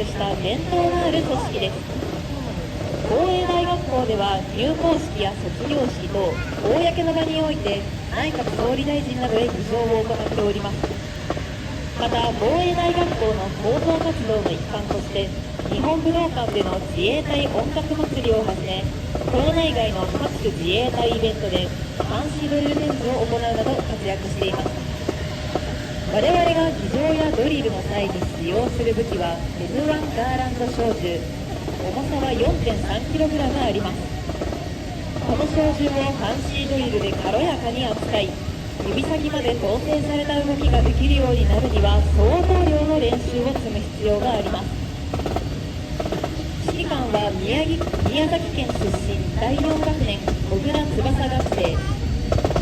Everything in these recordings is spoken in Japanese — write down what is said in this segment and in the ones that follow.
した伝統のある組織です。防衛大学校では入校式や卒業式と公の場において内閣総理大臣などへ儀仗を行っております。また防衛大学校の広報活動の一環として日本武道館での自衛隊音楽祭りをはじめ校内外の各種自衛隊イベントでファンシードリル展示を行うなど活躍しています。我々が儀仗やドリルの際に使用する武器は N1 ガーランド小銃、重さは 4.3kg あります。この小銃をファンシードリルで軽やかに扱い、指先まで統制された動きができるようになるには相当量の練習を積む必要があります。指揮官は宮崎県出身第4学年小倉翼学生、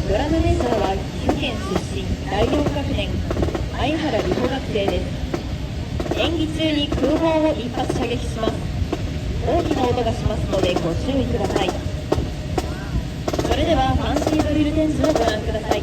ドラムメジャーは岐阜県出身第4学年相原里穂学生です。演技中に空砲を一発射撃します。大きな音がしますのでご注意ください。それではファンシードリル展示をご覧ください。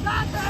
Stop!